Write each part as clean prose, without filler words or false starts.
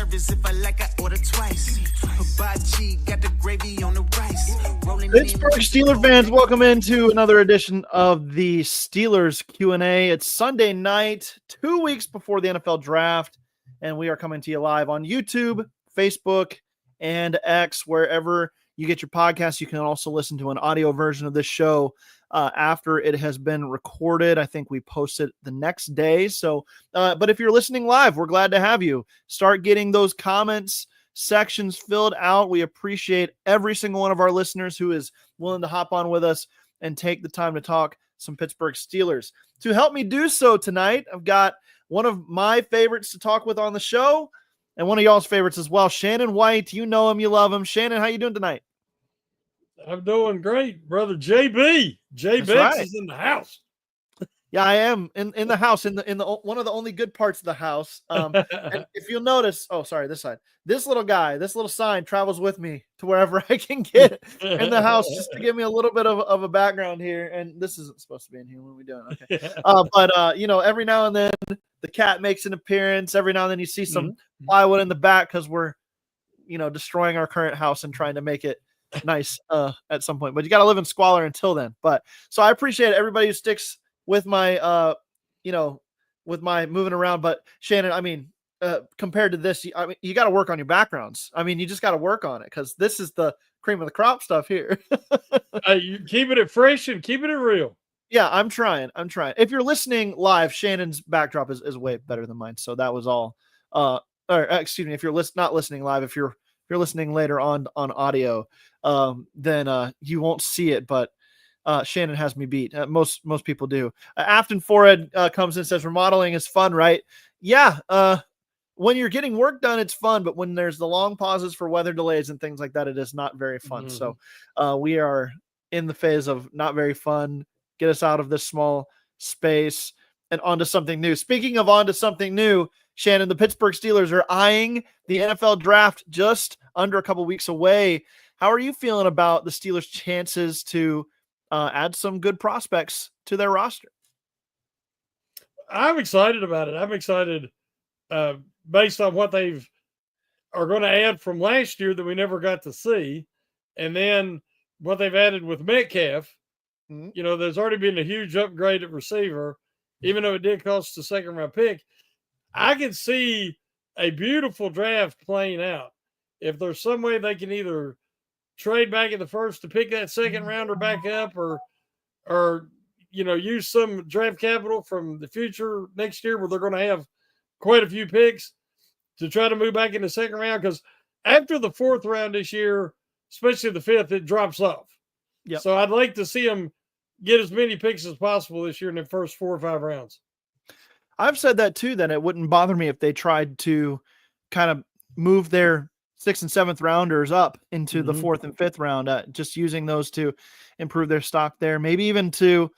service. If I like, I order twice. Hibachi, got the gravy on the rice. Pittsburgh Steelers fans, welcome into another edition of the Steelers Q&A. It's Sunday night, 2 weeks before the NFL draft, and we are coming to you live on YouTube, Facebook, and X. Wherever you get your podcasts, you can also listen to an audio version of this show after it has been recorded. I think we post it the next day. So, but if you're listening live, we're glad to have you. Start getting those comments sections filled out. We appreciate every single one of our listeners who is willing to hop on with us and take the time to talk some Pittsburgh Steelers. To help me do so tonight, I've got one of my favorites to talk with on the show and one of y'all's favorites as well, Shannon White. You know him, you love him. Shannon, how you doing tonight? I'm doing great, brother. JB. JB right. Is in the house. Yeah, I am in the house, in the one of the only good parts of the house. And if you'll notice, this side, this little guy, this little sign travels with me to wherever I can get in the house, just to give me a little bit of a background here. And this isn't supposed to be in here. What are we doing? Okay. But every now and then the cat makes an appearance. Every now and then you see some plywood in the back because we're, destroying our current house and trying to make it nice at some point. But you got to live in squalor until then. But so I appreciate everybody who sticks with my, with my moving around. But Shannon, compared to this, you got to work on your backgrounds. You just got to work on it because this is the cream of the crop stuff here. You keeping it fresh and keeping it real. Yeah, I'm trying. If you're listening live, Shannon's backdrop is way better than mine. So that was all. If you're not listening live, if you're listening later on audio, then you won't see it. But Shannon has me beat. Most people do. Afton Forehead comes in and says, remodeling is fun, right? Yeah. When you're getting work done, it's fun. But when there's the long pauses for weather delays and things like that, it is not very fun. Mm-hmm. So we are in the phase of not very fun. Get us out of this small space and onto something new. Speaking of onto something new, Shannon, the Pittsburgh Steelers are eyeing the NFL draft just under a couple weeks away. How are you feeling about the Steelers' chances to add some good prospects to their roster? I'm excited about it. I'm excited based on what are going to add from last year that we never got to see. And then what they've added with Metcalf. Mm-hmm. There's already been a huge upgrade at receiver, even though it did cost a second-round pick. I can see a beautiful draft playing out. If there's some way they can either trade back in the first to pick that second rounder back up or use some draft capital from the future next year where they're going to have quite a few picks to try to move back in the second round. Because after the fourth round this year, especially the fifth, it drops off. Yep. So I'd like to see them get as many picks as possible this year in the first 4 or 5 rounds. I've said that too, that it wouldn't bother me if they tried to kind of move their 6th and 7th rounders up into the 4th and 5th round, just using those to improve their stock there. Maybe even to,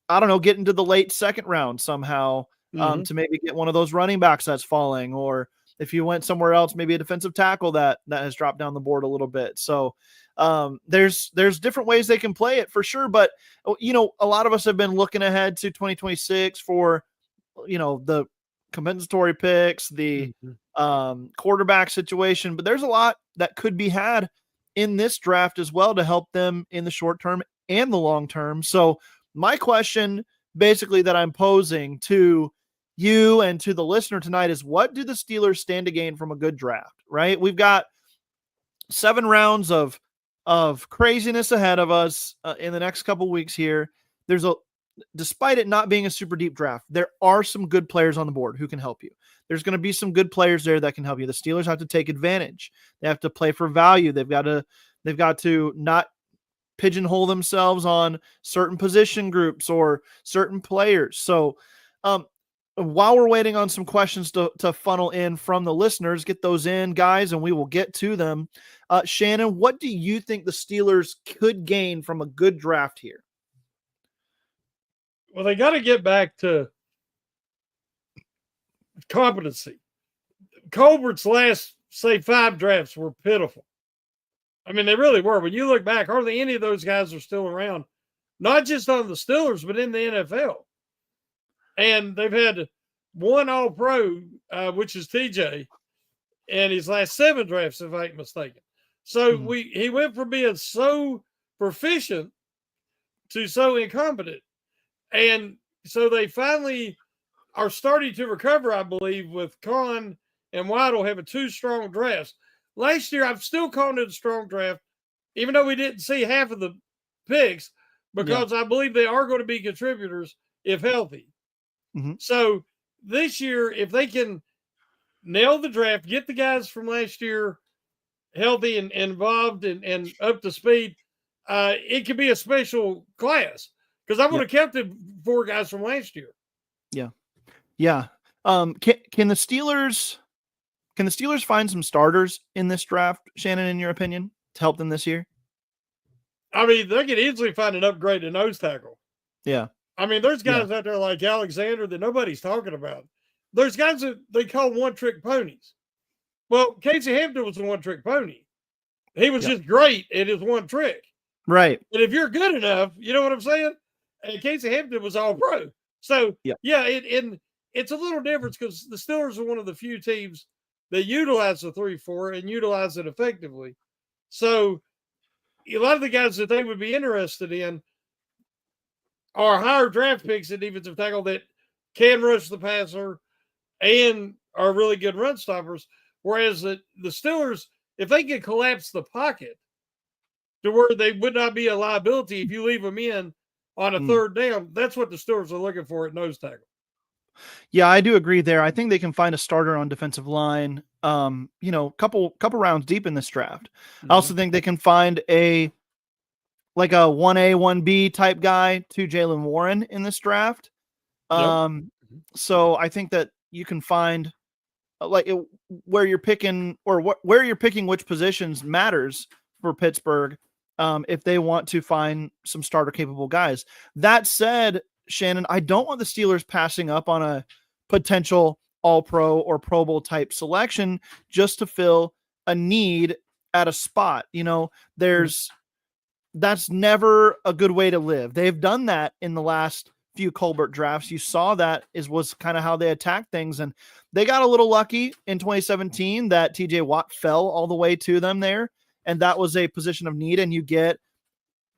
get into the late 2nd round somehow to maybe get one of those running backs that's falling, or if you went somewhere else, maybe a defensive tackle that has dropped down the board a little bit. So there's different ways they can play it for sure. But, a lot of us have been looking ahead to 2026 for, the compensatory picks, the quarterback situation, but there's a lot that could be had in this draft as well to help them in the short term and the long term. So my question basically that I'm posing to you and to the listener tonight is, what do the Steelers stand to gain from a good draft, right? We've got 7 rounds of craziness ahead of us in the next couple weeks here. Despite it not being a super deep draft, there are some good players on the board who can help you. There's going to be some good players there that can help you. The Steelers have to take advantage. They have to play for value. They've got to not pigeonhole themselves on certain position groups or certain players. So while we're waiting on some questions to funnel in from the listeners, get those in, guys, and we will get to them. Shannon, what do you think the Steelers could gain from a good draft here? Well, they got to get back to competency. Colbert's last, say, 5 drafts were pitiful. They really were. When you look back, hardly any of those guys are still around, not just on the Steelers, but in the NFL. And they've had one All-Pro, which is TJ, in his last 7 drafts, if I ain't mistaken. So he went from being so proficient to so incompetent. And so they finally are starting to recover, I believe, with Kahn and Waddle having 2 strong drafts. Last year, I'm still calling it a strong draft, even though we didn't see half of the picks, because I believe they are going to be contributors if healthy. So this year, if they can nail the draft, get the guys from last year healthy and involved and up to speed, it could be a special class, because I would have kept the 4 guys from last year. Yeah. Can the Steelers find some starters in this draft, Shannon, in your opinion, to help them this year? I mean, they could easily find an upgrade in nose tackle. Yeah. I mean, there's guys out there like Alexander that nobody's talking about. There's guys that they call one-trick ponies. Well, Casey Hampton was a one-trick pony. He was just great at his one trick. Right. And if you're good enough, you know what I'm saying? And Casey Hampton was all pro. So, it's a little different because the Steelers are one of the few teams that utilize the 3-4 and utilize it effectively. So, a lot of the guys that they would be interested in are higher draft picks at defensive tackle that can rush the passer and are really good run stoppers. Whereas the Steelers, if they can collapse the pocket to where they would not be a liability if you leave them in on a 3rd down, that's what the Steelers are looking for at nose tackle. Yeah, I do agree there. I think they can find a starter on defensive line, couple rounds deep in this draft. I also think they can find a 1A, 1B type guy to Jaylen Warren in this draft. So I think that you can find where you're picking where you're picking which positions matters for Pittsburgh if they want to find some starter capable guys. That said, Shannon, I don't want the Steelers passing up on a potential All-Pro or Pro Bowl type selection just to fill a need at a spot. That's never a good way to live. They've done that in the last few Colbert drafts. You saw that was kind of how they attacked things, and they got a little lucky in 2017 that TJ Watt fell all the way to them there, and that was a position of need, and you get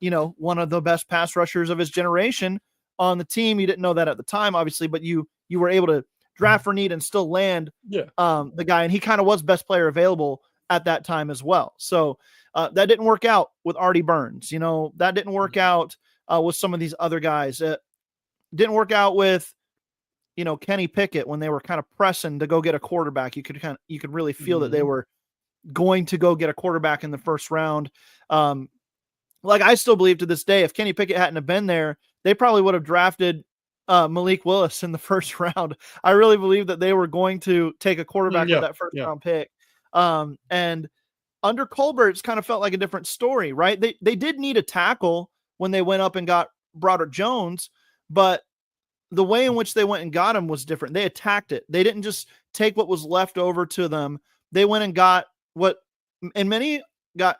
one of the best pass rushers of his generation on the team. You didn't know that at the time, obviously, but you were able to draft for need and still land the guy, and he kind of was best player available at that time as well. So that didn't work out with Artie Burns. That didn't work out with some of these other guys. Didn't work out with Kenny Pickett when they were kind of pressing to go get a quarterback. You could really feel that they were going to go get a quarterback in the first round. I still believe to this day, if Kenny Pickett hadn't have been there, they probably would have drafted Malik Willis in the first round. I really believe that they were going to take a quarterback with that first round pick. And under Colbert, it's kind of felt like a different story, right? They did need a tackle when they went up and got Broderick Jones, but the way in which they went and got him was different. They attacked it. They didn't just take what was left over to them. They went and got what, in many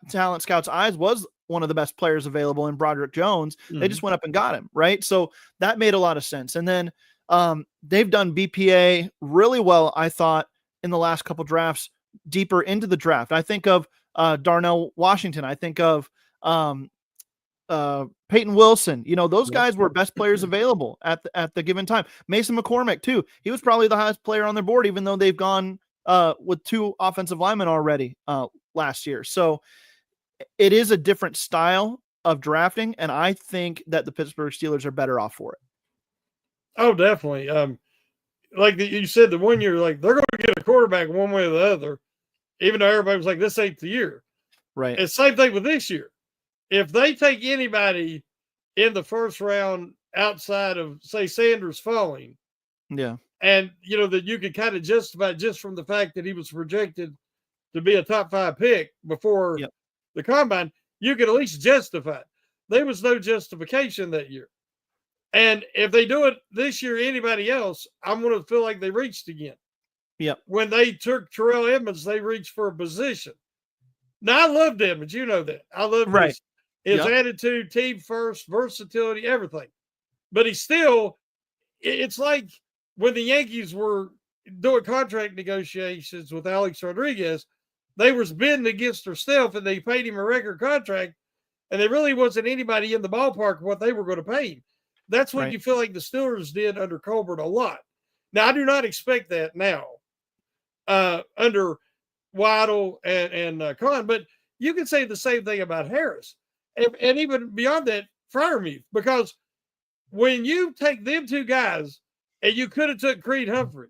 talent scouts' eyes, was one of the best players available in Broderick Jones. They just went up and got him, right? So that made a lot of sense. And then they've done BPA really well, I thought, in the last couple drafts, deeper into the draft. I think of Darnell Washington. I think of Peyton Wilson. Those guys were best players available at the given time. Mason McCormick too. He was probably the highest player on their board, even though they've gone with 2 offensive linemen already last year. So it is a different style of drafting, and I think that the Pittsburgh Steelers are better off for it. Oh, definitely. Like you said, the 1 year, they're going to get a quarterback one way or the other, even though everybody was like, this ain't the year. Right. It's the same thing with this year. If they take anybody in the first round outside of, say, Sanders falling, and that you could kind of justify just from the fact that he was projected to be a top 5 pick before the combine, you could at least justify it. There was no justification that year. And if they do it this year, anybody else, I'm going to feel like they reached again. When they took Terrell Edmonds, they reached for a position. Now, I loved Edmonds. You know that. I love his attitude, team first, versatility, everything. But it's like when the Yankees were doing contract negotiations with Alex Rodriguez, they was bidding against herself and they paid him a record contract, and there really wasn't anybody in the ballpark of what they were going to pay him. That's what you feel like the Steelers did under Colbert a lot. Now, I do not expect that now under Waddle and Khan, but you can say the same thing about Harris. And even beyond that, Freiermuth, because when you take them two guys and you could have took Creed Humphrey.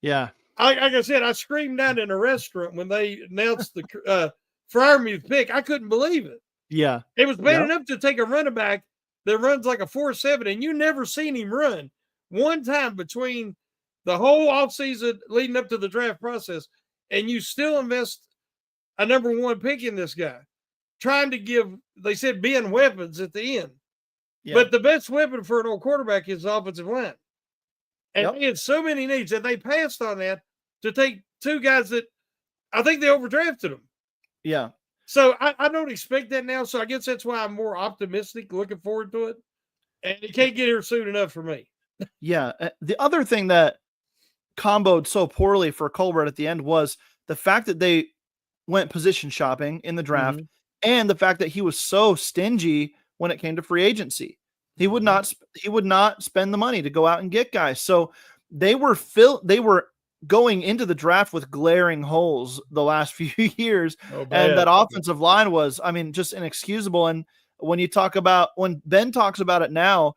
Yeah. Like I said, I screamed down in a restaurant when they announced the Freiermuth pick. I couldn't believe it. Yeah. It was bad enough to take a running back that runs like a 4.7, and you never seen him run one time between the whole offseason leading up to the draft process, and you still invest a number one pick in this guy, trying to give, they said, Ben weapons at the end. Yeah. But the best weapon for an old quarterback is the offensive line. And they had so many needs, and they passed on that to take two guys that I think they overdrafted them. Yeah. So I don't expect that now. So I guess that's why I'm more optimistic, looking forward to it. And it can't get here soon enough for me. Yeah. The other thing that comboed so poorly for Colbert at the end was the fact that they went position shopping in the draft and the fact that he was so stingy when it came to free agency. He would not spend the money to go out and get guys. So they were going into the draft with glaring holes the last few years. And that offensive line was, I mean, just inexcusable. And when Ben talks about it now,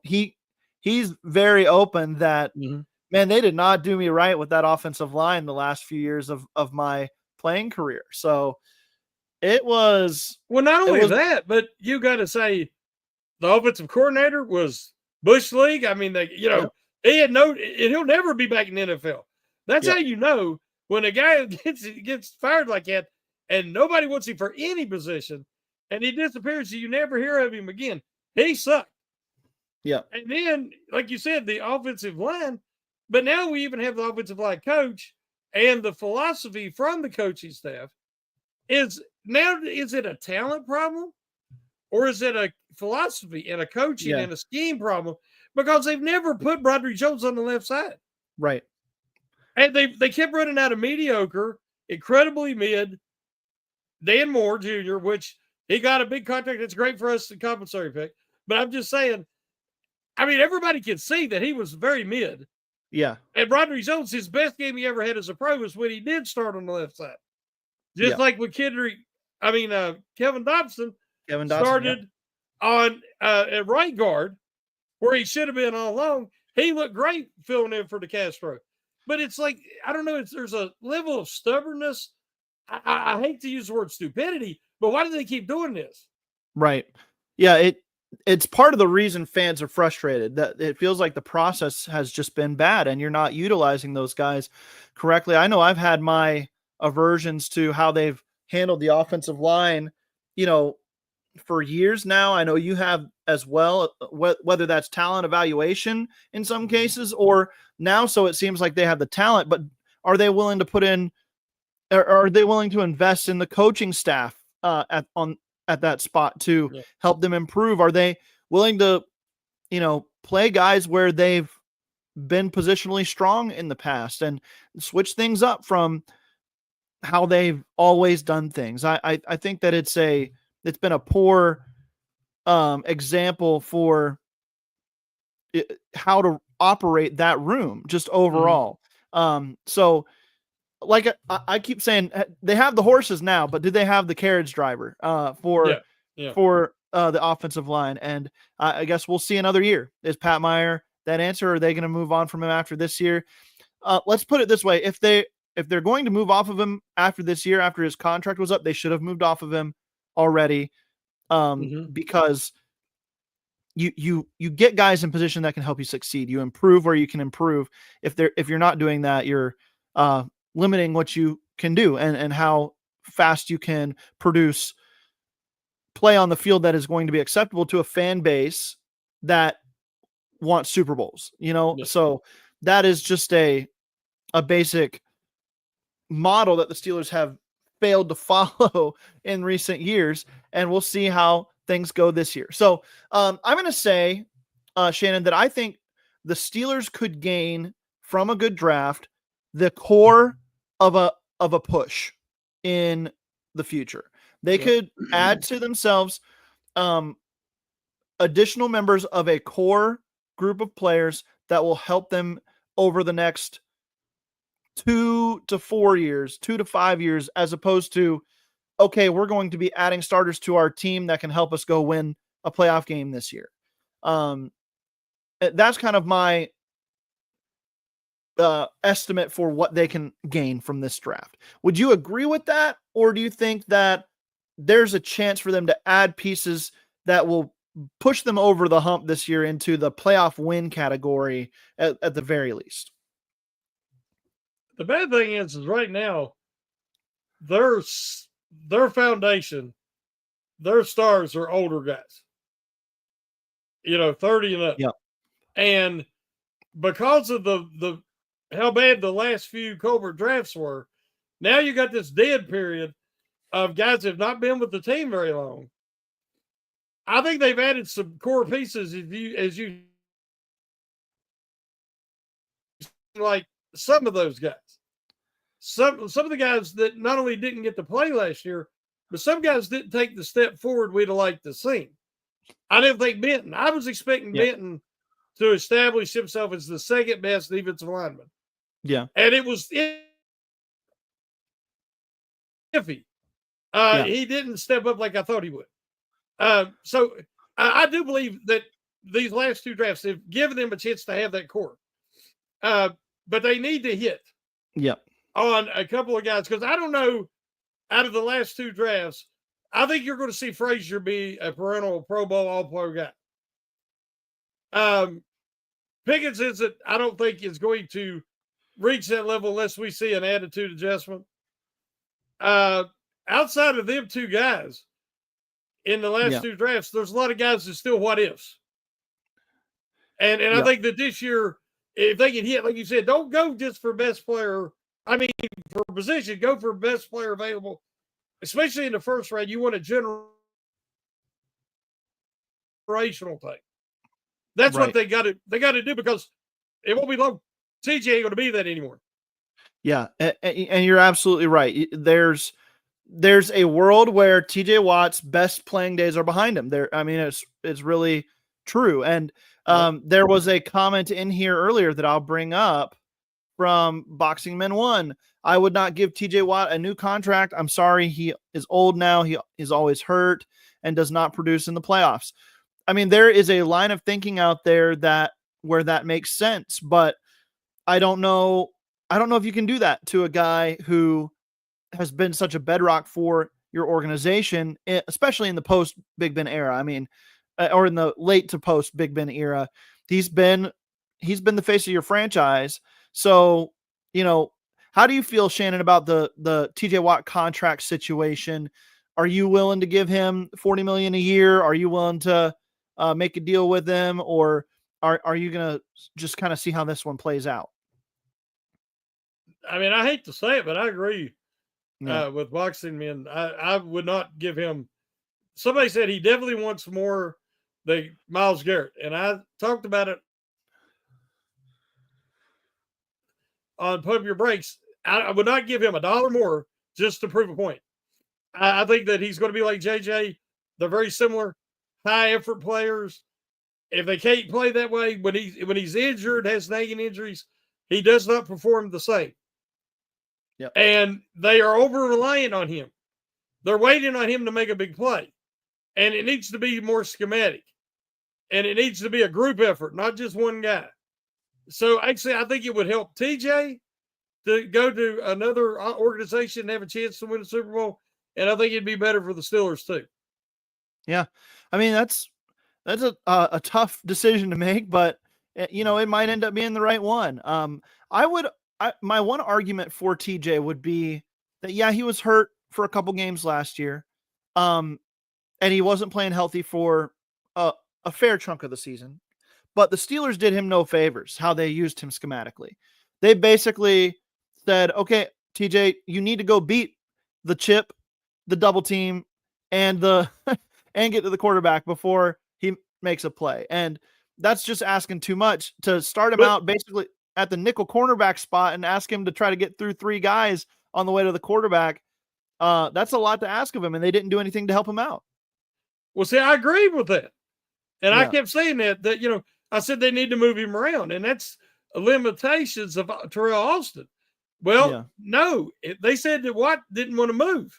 he's very open that, man, they did not do me right with that offensive line the last few years of my playing career. So it was. Well, not only that, but you got to say the offensive coordinator was Bush League. I mean, he had he'll never be back in the NFL. That's how you know when a guy gets fired like that and nobody wants him for any position and he disappears, so you never hear of him again. He sucked. Yeah. And then, like you said, the offensive line, but now we even have the offensive line coach, and the philosophy from the coaching staff is it a talent problem or is it a philosophy and a coaching and a scheme problem? Because they've never put Broderick Jones on the left side. Right. And they kept running out of mediocre, incredibly mid, Dan Moore Jr., which he got a big contract. It's great for us to compensatory pick. But I'm just saying, I mean, everybody can see that he was very mid. Yeah. And Broderick Jones, his best game he ever had as a pro was when he did start on the left side. Just like with Kevin Dobson started on at right guard, where he should have been all along. He looked great filling in for DeCastro. But it's like, I don't know, there's a level of stubbornness. I hate to use the word stupidity, but why do they keep doing this? Right. Yeah, it's part of the reason fans are frustrated, that it feels like the process has just been bad and you're not utilizing those guys correctly. I know I've had my aversions to how they've handled the offensive line, for years now. I know you have as well, whether that's talent evaluation in some cases or now. So it seems like they have the talent, but are they willing to put in, or are they willing to invest in the coaching staff at that spot to help them improve? Are they willing to, play guys where they've been positionally strong in the past and switch things up from how they've always done things? I think that it's been a poor example for how to operate that room just overall. So like I keep saying, they have the horses now, but do they have the carriage driver for the offensive line? And I guess we'll see another year. Is Pat Meyer that answer? Or are they going to move on from him after this year? Let's put it this way. If they're going to move off of him after this year, after his contract was up, they should have moved off of him already. Because you get guys in position that can help you succeed. You improve where you can improve. If you're not doing that, you're limiting what you can do and how fast you can produce play on the field that is going to be acceptable to a fan base that wants Super Bowls, So that is just a basic model that the Steelers have failed to follow in recent years, and we'll see how things go this year. So I'm going to say, Shannon, that I think the Steelers could gain from a good draft the core of a push in the future. They could add to themselves additional members of a core group of players that will help them over the next 2 to 4 years, 2 to 5 years, as opposed to, okay, we're going to be adding starters to our team that can help us go win a playoff game this year. That's kind of my estimate for what they can gain from this draft. Would you agree with that? Or do you think that there's a chance for them to add pieces that will push them over the hump this year into the playoff win category at the very least? The bad thing is right now, their foundation, their stars are older guys, 30 and up. Yeah. And because of the how bad the last few Colbert drafts were, now you got this dead period of guys that have not been with the team very long. I think they've added some core pieces as you like some of those guys. Some of the guys that not only didn't get to play last year, but some guys didn't take the step forward we'd have liked to see. I didn't think Benton. I was expecting Benton to establish himself as the second best defensive lineman. Yeah. And it was iffy. He didn't step up like I thought he would. So I do believe that these last two drafts have given them a chance to have that core. But they need to hit on a couple of guys, because I don't know, out of the last two drafts, I think you're going to see Frazier be a perennial Pro Bowl All-Pro guy. Pickens I don't think is going to reach that level unless we see an attitude adjustment. Outside of them two guys in the last two drafts, there's a lot of guys that still what ifs. And I think that this year, if they can hit, like you said, don't go just for best player. I mean, for position, go for best player available, especially in the first round. You want a generational type. That's what they got to do, because it won't be long. TJ ain't going to be that anymore. Yeah, and you're absolutely right. There's a world where TJ Watt's best playing days are behind him. I mean, it's really true. And there was a comment in here earlier that I'll bring up from Boxing Men 1. I would not give TJ Watt a new contract. I'm sorry, he is old now. He is always hurt and does not produce in the playoffs. I mean, there is a line of thinking out there where that makes sense, but I don't know if you can do that to a guy who has been such a bedrock for your organization, especially in the post Big Ben era. I mean, or in the late to post Big Ben era, he's been the face of your franchise. So, how do you feel, Shannon, about the TJ Watt contract situation? Are you willing to give him $40 million a year? Are you willing to make a deal with him, or are you going to just kind of see how this one plays out? I mean, I hate to say it, but I agree with Boxing Men. I would not give him. Somebody said he definitely wants more than Myles Garrett, and I talked about it on Pump Your Brakes. I would not give him $1 more just to prove a point. I think that he's going to be like JJ. They're very similar, high effort players. If they can't play that way, when he's injured, has nagging injuries, he does not perform the same. Yep. And they are over reliant on him. They're waiting on him to make a big play. And it needs to be more schematic. And it needs to be a group effort, not just one guy. So actually, I think it would help TJ to go to another organization and have a chance to win a Super Bowl. And I think it'd be better for the Steelers too. Yeah. I mean, that's a tough decision to make, but it might end up being the right one. My one argument for TJ would be that, he was hurt for a couple games last year. And he wasn't playing healthy for a fair chunk of the season, but the Steelers did him no favors how they used him schematically. They basically said, okay, TJ, you need to go beat the chip, the double team, and and get to the quarterback before he makes a play. And that's just asking too much to start him out basically. at the nickel cornerback spot and ask him to try to get through 3 guys on the way to the quarterback. That's a lot to ask of him, and they didn't do anything to help him out. Well, see, I agree with that. And I Yeah. kept saying that, you know, I said they need to move him around, and that's limitations of Terrell Austin. Well, no, they said that Watt didn't want to move.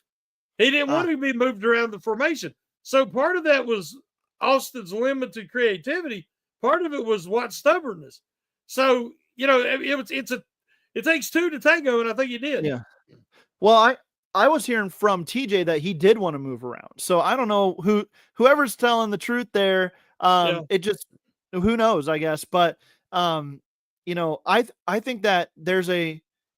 He didn't want to be moved around the formation. So part of that was Austin's limited creativity. Part of it was Watt's stubbornness. So, you know, it takes 2 to tango, and I think he did. Yeah. Well, I was hearing from TJ that he did want to move around. So I don't know whoever's telling the truth there. It just, who knows, I guess. But, you know, I think that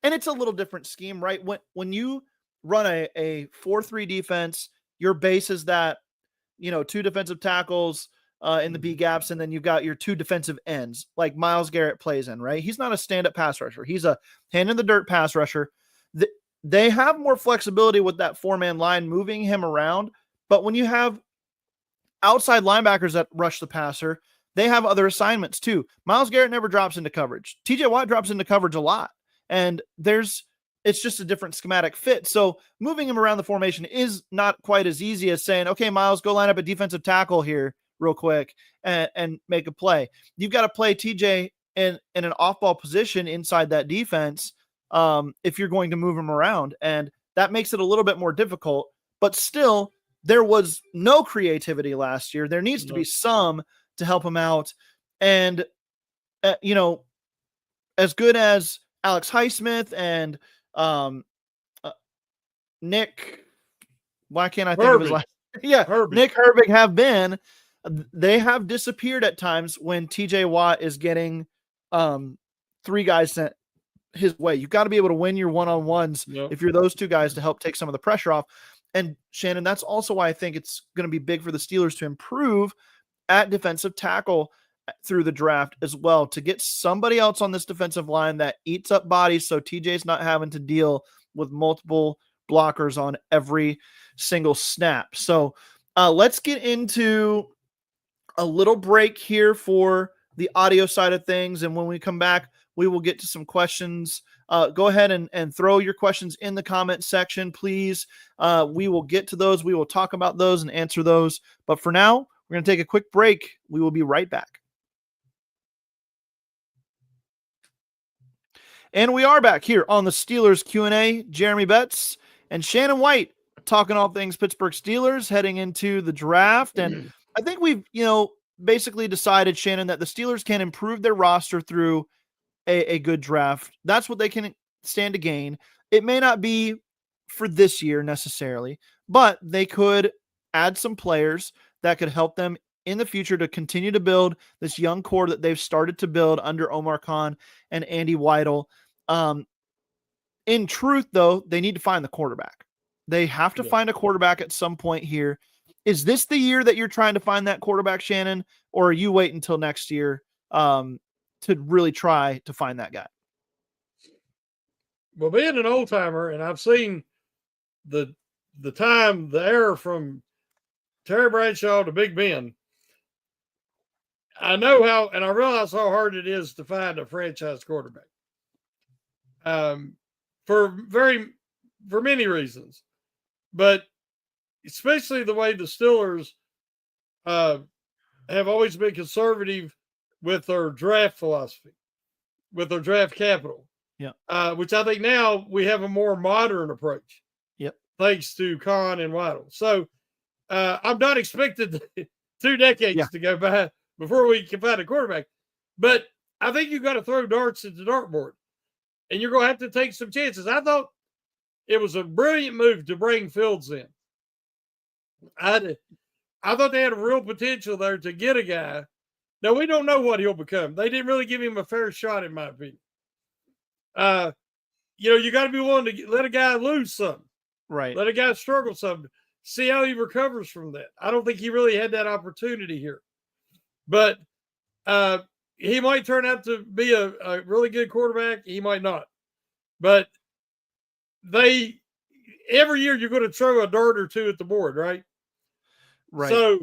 and it's a little different scheme, right? When you run a 4-3 defense, your base is that, you know, 2 defensive tackles in the B gaps, and then you've got your 2 defensive ends, like Myles Garrett plays in, right? He's not a stand-up pass rusher. He's a hand in the dirt pass rusher. They have more flexibility with that 4-man line moving him around, but when you have outside linebackers that rush the passer, they have other assignments too. Myles Garrett never drops into coverage. TJ Watt drops into coverage a lot, and it's just a different schematic fit. So moving him around the formation is not quite as easy as saying, okay, Myles, go line up a defensive tackle here real quick and make a play. You've got to play TJ in an off-ball position inside that defense if you're going to move him around. And that makes it a little bit more difficult. But still, there was no creativity last year. There needs to be some to help him out. And, you know, as good as Alex Highsmith and Nick, why can't I think of his last? Yeah, Herbig. Nick Herbig have been. They have disappeared at times when TJ Watt is getting 3 guys sent his way. You've got to be able to win your one-on-ones if you're those 2 guys to help take some of the pressure off. And Shannon, that's also why I think it's going to be big for the Steelers to improve at defensive tackle through the draft as well, to get somebody else on this defensive line that eats up bodies so TJ's not having to deal with multiple blockers on every single snap. So let's get into a little break here for the audio side of things. And when we come back, we will get to some questions. Go ahead and throw your questions in the comment section, please. We will get to those. We will talk about those and answer those. But for now, we're going to take a quick break. We will be right back. And we are back here on the Steelers Q&A. Jeremy Betts and Shannon White talking all things Pittsburgh Steelers heading into the draft. And I think we've, you know, basically decided, Shannon, that the Steelers can improve their roster through a good draft. That's what they can stand to gain. It may not be for this year necessarily, but they could add some players that could help them in the future to continue to build this young core that they've started to build under Omar Khan and Andy Weidel. In truth, though, they need to find the quarterback. They have to find a quarterback at some point here. Is this the year that you're trying to find that quarterback, Shannon, or are you waiting until next year to really try to find that guy? Well, being an old timer, and I've seen the era from Terry Bradshaw to Big Ben, I know how, and I realize how hard it is to find a franchise quarterback. For many reasons, but especially the way the Steelers have always been conservative with their draft philosophy, with their draft capital. Which I think now we have a more modern approach. Thanks to Khan and Weidel. So I'm not expected 2 decades to go by before we can find a quarterback. But I think you've got to throw darts at the dartboard, and you're going to have to take some chances. I thought it was a brilliant move to bring Fields in. I thought they had a real potential there to get a guy. Now, we don't know what he'll become. They didn't really give him a fair shot, in my opinion. You know, you got to be willing to let a guy lose something. Right. Let a guy struggle something. See how he recovers from that. I don't think he really had that opportunity here. But he might turn out to be a really good quarterback. He might not. But every year you're going to throw a dart or 2 at the board, right? Right. So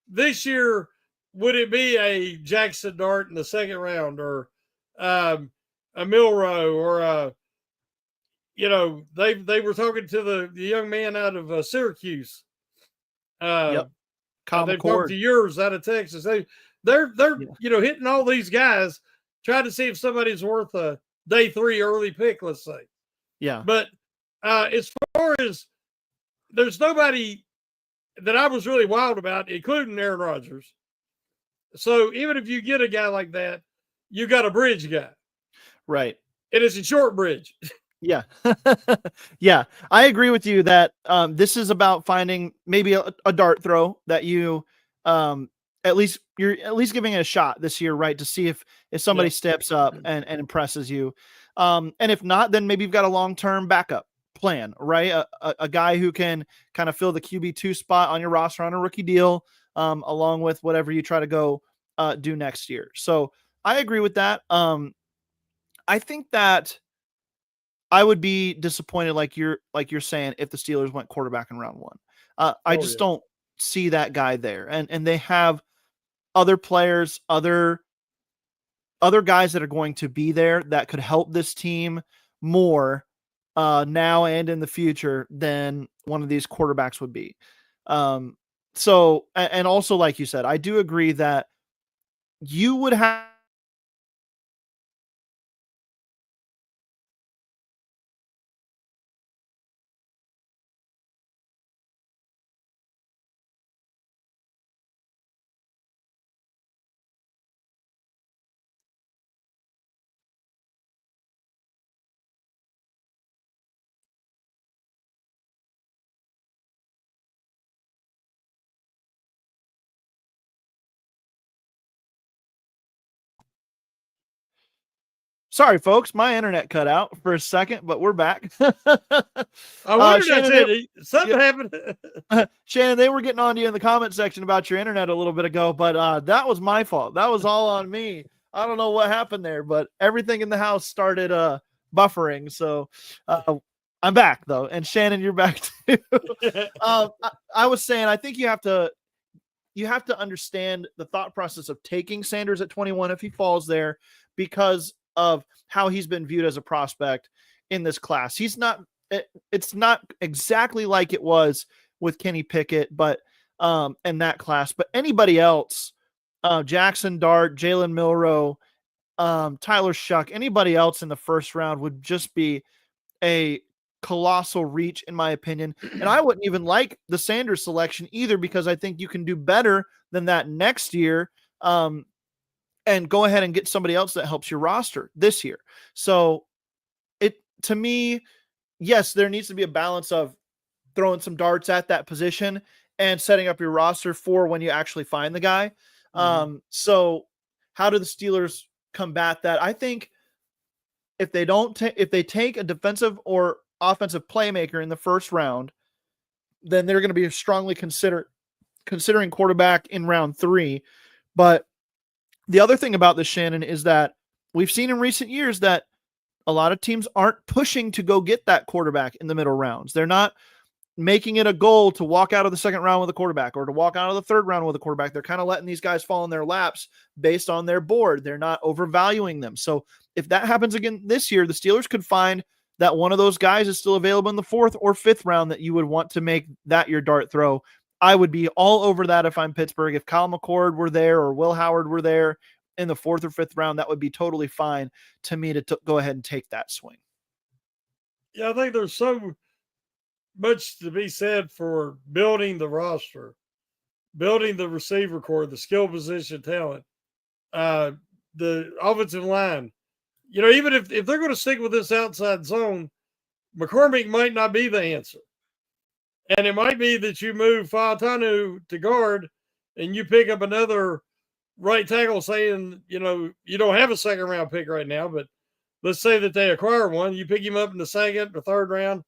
this year, would it be a Jackson Dart in the second round, or a Milrow or a, they were talking to the young man out of Syracuse. Yep. They've talked to yours out of Texas. They're hitting all these guys, trying to see if somebody's worth a day 3 early pick, let's say. Yeah. But as far as, there's nobody that I was really wild about, including Aaron Rodgers. So even if you get a guy like that, you got a bridge guy. Right. And it's a short bridge. Yeah. Yeah. I agree with you that this is about finding maybe a dart throw that you you're at least giving it a shot this year, right? To see if somebody steps up and impresses you. And if not, then maybe you've got a long-term backup plan, right? A guy who can kind of fill the QB2 spot on your roster on a rookie deal, along with whatever you try to go do next year. So I agree with that. I think that I would be disappointed, like you're saying, if the Steelers went quarterback in round 1. I just don't see that guy there, and they have other players, other guys that are going to be there that could help this team more now and in the future than one of these quarterbacks would be. So, and also, like you said, I do agree that you would have. Sorry, folks, my internet cut out for a second, but we're back. I wondered, Shannon, something happened. Shannon, they were getting on to you in the comment section about your internet a little bit ago, but that was my fault. That was all on me. I don't know what happened there, but everything in the house started buffering. So I'm back though, and Shannon, you're back too. I was saying, I think you have to understand the thought process of taking Sanders at 21 if he falls there, because of how he's been viewed as a prospect in this class. It's not exactly like it was with Kenny Pickett, but in that class, but anybody else, Jackson Dart, Jalen Milrow, Tyler Shuck, anybody else in the first round would just be a colossal reach, in my opinion. And I wouldn't even like the Sanders selection either, because I think you can do better than that next year. And go ahead and get somebody else that helps your roster this year. So to me, yes, there needs to be a balance of throwing some darts at that position and setting up your roster for when you actually find the guy. So how do the Steelers combat that? I think if they take a defensive or offensive playmaker in the first round, then they're going to be strongly considering quarterback in round 3. But the other thing about this, Shannon, is that we've seen in recent years that a lot of teams aren't pushing to go get that quarterback in the middle rounds. They're not making it a goal to walk out of the second round with a quarterback or to walk out of the third round with a quarterback. They're kind of letting these guys fall in their laps based on their board. They're not overvaluing them. So if that happens again this year, the Steelers could find that one of those guys is still available in the 4th or 5th round that you would want to make that your dart throw. I would be all over that if I'm Pittsburgh. If Kyle McCord were there or Will Howard were there in the 4th or 5th round, that would be totally fine to me to go ahead and take that swing. Yeah, I think there's so much to be said for building the roster, building the receiver core, the skill position talent, the offensive line. Even if they're going to stick with this outside zone, McCormick might not be the answer. And it might be that you move Fautanu to guard and you pick up another right tackle, saying, you don't have a second round pick right now, but let's say that they acquire one. You pick him up in the 2nd or 3rd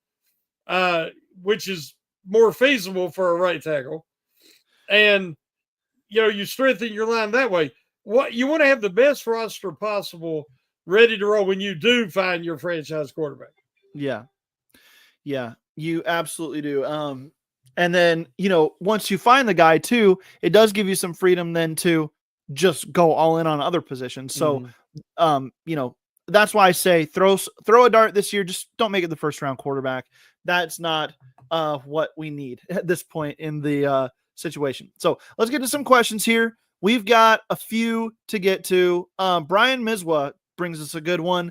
round, which is more feasible for a right tackle. And, you strengthen your line that way. What you want to have the best roster possible ready to roll when you do find your franchise quarterback. Yeah. Yeah, you absolutely do. And then, once you find the guy too, it does give you some freedom then to just go all in on other positions. So, that's why I say throw a dart this year. Just don't make it the first round quarterback. That's not what we need at this point in the situation. So let's get to some questions here. We've got a few to get to. Brian Mizwa brings us a good one.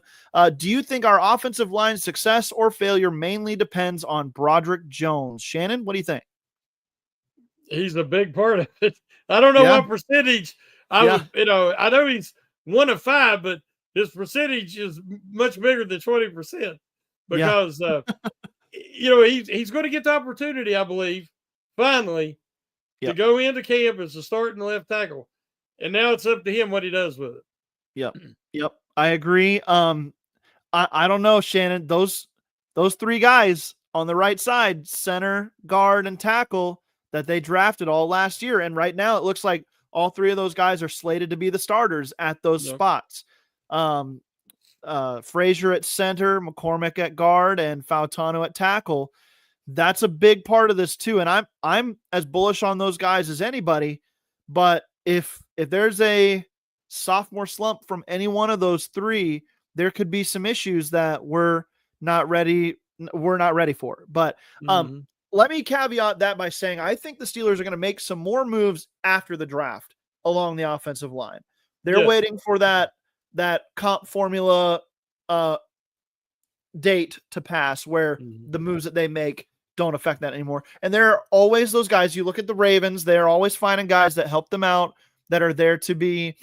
Do you think our offensive line success or failure mainly depends on Broderick Jones? Shannon, what do you think? He's a big part of it. I don't know what percentage I know he's 1 of 5, but his percentage is much bigger than 20% because, he's going to get the opportunity, I believe, finally, to go into camp as a starting left tackle. And now it's up to him what he does with it. Yep. I agree. I don't know, Shannon. Those 3 guys on the right side, center, guard, and tackle that they drafted all last year. And right now it looks like all 3 of those guys are slated to be the starters at those spots. Frazier at center, McCormick at guard, and Fautano at tackle. That's a big part of this too. And I'm as bullish on those guys as anybody, but if there's a sophomore slump from any one of those 3, there could be some issues that we're not ready for. But let me caveat that by saying I think the Steelers are going to make some more moves after the draft along the offensive line. They're waiting for that comp formula date to pass where the moves that they make don't affect that anymore. And there are always those guys. You look at the Ravens, they're always finding guys that help them out, that are there to be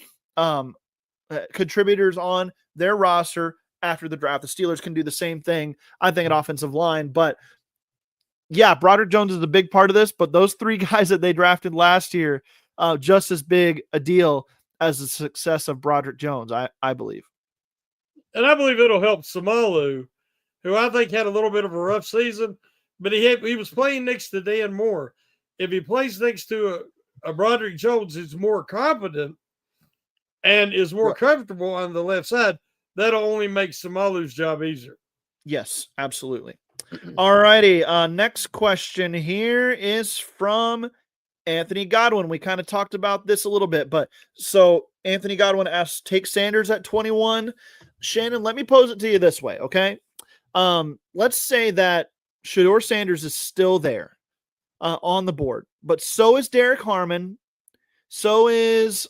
contributors on their roster after the draft. The Steelers can do the same thing, I think, at offensive line. But yeah, Broderick Jones is a big part of this, but those 3 guys that they drafted last year, just as big a deal as the success of Broderick Jones, I believe. And I believe it'll help Samalu, who I think had a little bit of a rough season, but he was playing next to Dan Moore. If he plays next to a Broderick Jones who's more competent and is more comfortable on the left side, that'll only make Samalu's job easier. Yes, absolutely. All righty. Next question here is from Anthony Godwin. We kind of talked about this a little bit, but so Anthony Godwin asks, take Sanders at 21. Shannon, let me pose it to you this way, okay? Let's say that Shedeur Sanders is still there on the board, but so is Derek Harmon. So is,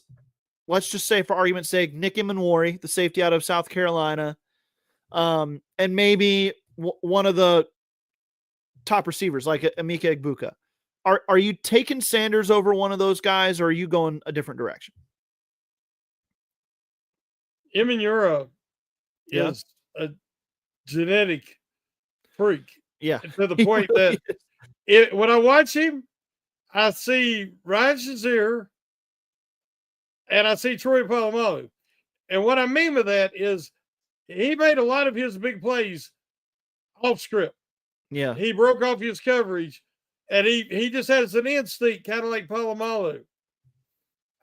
let's just say for argument's sake, Nick Emanwari, the safety out of South Carolina, and maybe one of the top receivers like Emeka Egbuka. Are you taking Sanders over one of those guys, or are you going a different direction? Emanwari is a genetic freak. Yeah. To the point that when I watch him, I see Ryan Shazier and I see Troy Polamalu. And what I mean by that is he made a lot of his big plays off script. Yeah. He broke off his coverage and he just has an instinct, kind of like Polamalu.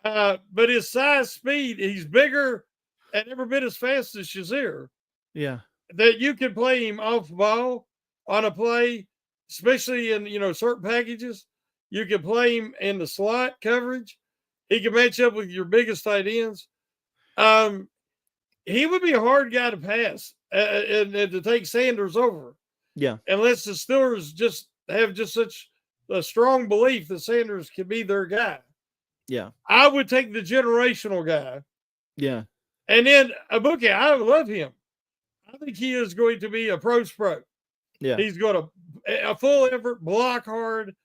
But his size, speed, he's bigger and every bit as fast as Shazier. Yeah. That you can play him off ball on a play, especially in, certain packages. You can play him in the slot coverage. He can match up with your biggest tight ends. He would be a hard guy to pass and to take Sanders over. Yeah. Unless the Steelers just have such a strong belief that Sanders can be their guy. Yeah. I would take the generational guy. Yeah. And then Abuke, I love him. I think he is going to be a pro's pro. Yeah. He's got a full effort, block hard.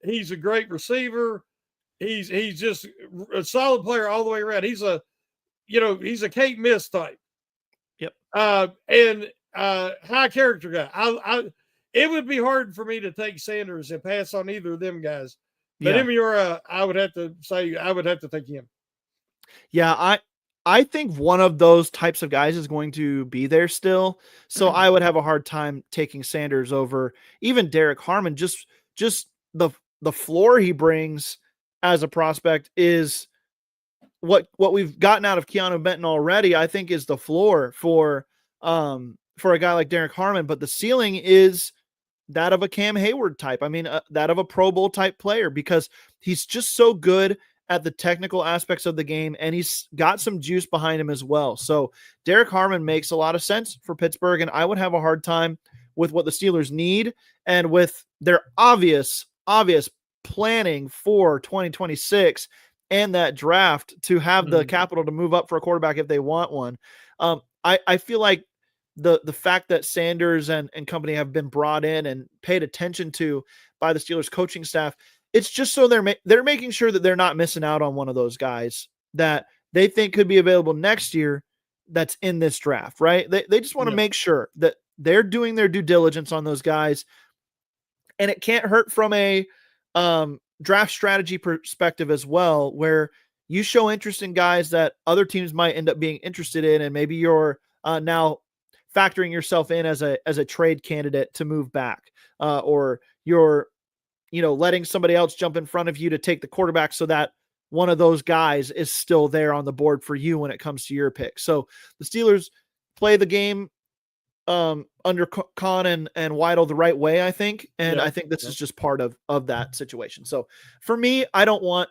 He's a great receiver. He's just a solid player all the way around. He's a Kate Miss type. Yep. And high character guy. It would be hard for me to take Sanders and pass on either of them guys. But Emanwari, I would have to say I would have to take him. Yeah, I think one of those types of guys is going to be there still. So I would have a hard time taking Sanders over even Derek Harmon. Just the floor he brings as a prospect is what we've gotten out of Keanu Benton already, I think, is the floor for a guy like Derek Harmon, but the ceiling is that of a Cam Hayward type. I mean, that of a Pro Bowl type player, because he's just so good at the technical aspects of the game, and he's got some juice behind him as well. So Derek Harmon makes a lot of sense for Pittsburgh, and I would have a hard time with what the Steelers need and with their obvious planning for 2026 and that draft to have the capital to move up for a quarterback if they want one. I feel like the fact that Sanders and company have been brought in and paid attention to by the Steelers coaching staff, it's just so they're making sure that they're not missing out on one of those guys that they think could be available next year that's in this draft, right? They just want to make sure that they're doing their due diligence on those guys. And it can't hurt from a draft strategy perspective as well, where you show interest in guys that other teams might end up being interested in, and maybe you're now factoring yourself in as a trade candidate to move back, or you're letting somebody else jump in front of you to take the quarterback so that one of those guys is still there on the board for you when it comes to your pick. So the Steelers play the game under Khan and Weidl the right way, I think. And I think this is just part of that situation. So for me, I don't want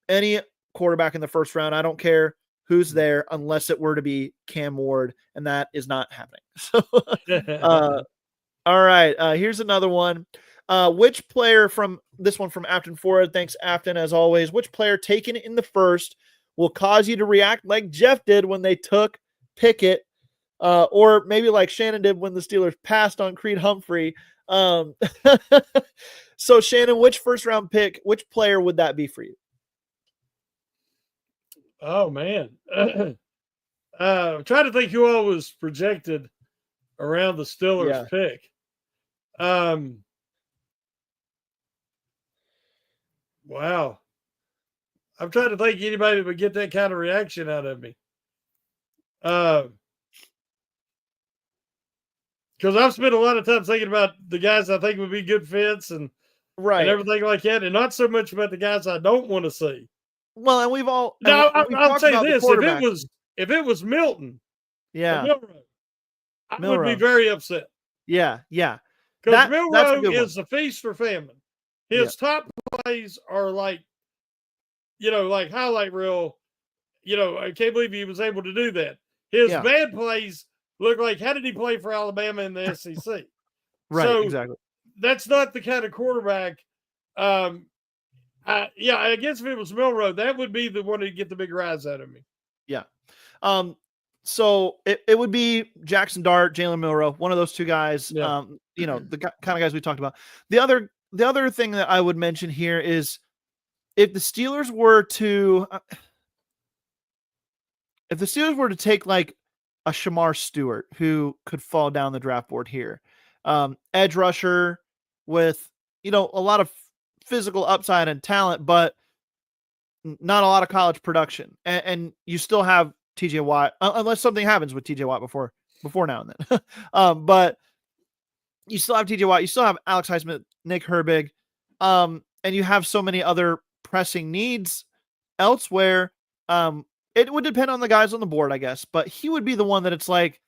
any quarterback in the first round. I don't care who's there unless it were to be Cam Ward, and that is not happening. So, all right. Here's another one. Which player from Afton Ford? Thanks, Afton, as always. Which player taken in the first will cause you to react like Jeff did when they took Pickett, or maybe like Shannon did when the Steelers passed on Creed Humphrey? So, Shannon, which first round pick, which player would that be for you? Oh, man. I'm trying to think who all was projected around the Steelers pick. Wow. I'm trying to think anybody that would get that kind of reaction out of me. Because I've spent a lot of time thinking about the guys I think would be good fits and everything like that, and not so much about the guys I don't want to see. Well, and we've all I'll say this: if it was Milton, Milroe, I would be very upset. Yeah. Because Milroe is a feast for famine. His top plays are like highlight reel. I can't believe he was able to do that. His bad plays look like, how did he play for Alabama in the SEC? Right, so exactly. That's not the kind of quarterback. I guess if it was Milroe, that would be the one to get the big rise out of me. Yeah. So it would be Jackson Dart, Jalen Milroe, one of those two guys. Yeah. The kind of guys we talked about. The other thing that I would mention here is if the Steelers were to take like a Shamar Stewart, who could fall down the draft board here, edge rusher with a lot of physical upside and talent, but not a lot of college production, and you still have TJ Watt, unless something happens with TJ Watt before now and then. But you still have TJ Watt, you still have Alex Highsmith, Nick Herbig, and you have so many other pressing needs elsewhere. It would depend on the guys on the board, I guess, but he would be the one that it's like,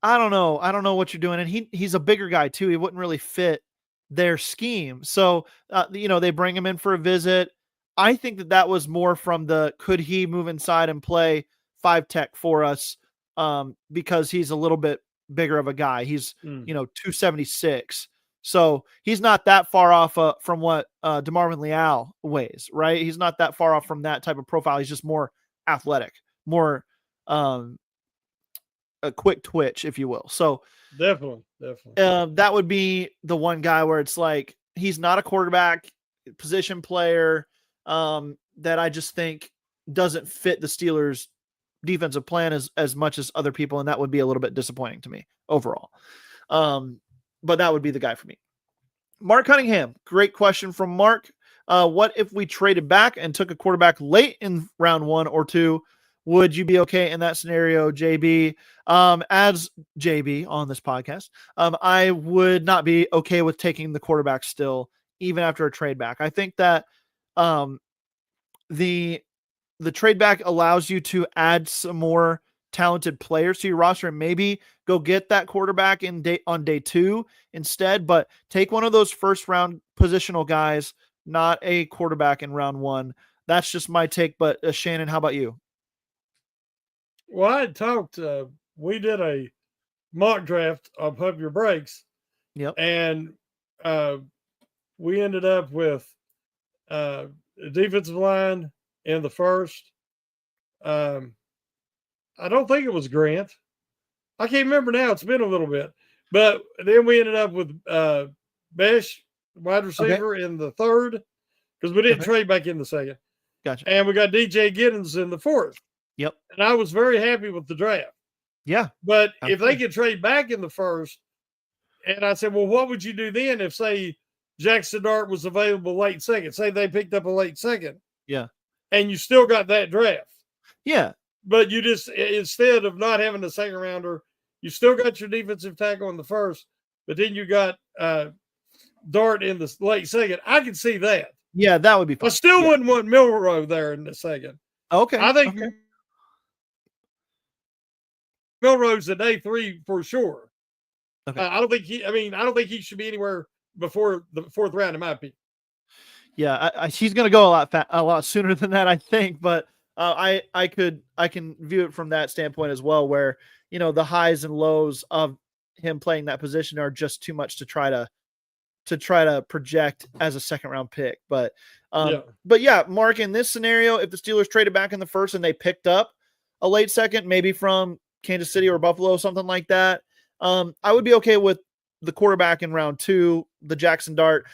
I don't know what you're doing, and he's a bigger guy too. He wouldn't really fit their scheme, so they bring him in for a visit. I think that was more from could he move inside and play 5 tech for us, because he's a little bit bigger of a guy. He's 276, so he's not that far off from what DeMarvin Leal weighs, right? He's not that far off from that type of profile. He's just more athletic, more a quick twitch, if you will. So definitely. That would be the one guy where it's like he's not a quarterback position player, that I just think doesn't fit the Steelers' defensive plan as much as other people, and that would be a little bit disappointing to me overall. But that would be the guy for me. Mark Cunningham, great question from Mark. What if we traded back and took a quarterback late in round 1 or 2? Would you be okay in that scenario, JB? As JB on this podcast, I would not be okay with taking the quarterback still, even after a trade back. I think that the trade back allows you to add some more talented players to your roster and maybe go get that quarterback on day 2 instead, but take one of those first round positional guys, not a quarterback in round 1. That's just my take. But Shannon, how about you? Well, I had talked. We did a mock draft on Pump Your Brakes, Yep. and uh, we ended up with defensive line in the first. Um, I don't think it was Grant. I can't remember now. It's been a little bit. But then we ended up with Besh, wide receiver, in the third because we didn't trade back in the second. Gotcha. And we got DJ Giddens in the fourth. Yep. And I was very happy with the draft. Yeah. But absolutely. if they could trade back in the first, and I said, well, what would you do then if, say, Jackson Dart was available late second? Say they picked up a late second. Yeah. And you still got that draft. Yeah. But you just, instead of not having a second rounder, you still got your defensive tackle in the first, but then you got Dart in the late second. I can see that. Yeah, that would be fun. I still wouldn't want Milrow there in the second. Okay. I think Milrow's a day 3 for sure. Okay. I don't think he should be anywhere before the fourth round, in my opinion. Yeah, he's going to go a lot sooner than that, I think. But I can view it from that standpoint as well, where the highs and lows of him playing that position are just too much to try to project as a second round pick. But Mark, in this scenario, if the Steelers traded back in the first and they picked up a late second, maybe from Kansas City or Buffalo, something like that, I would be okay with the quarterback in round 2, the Jackson Dart.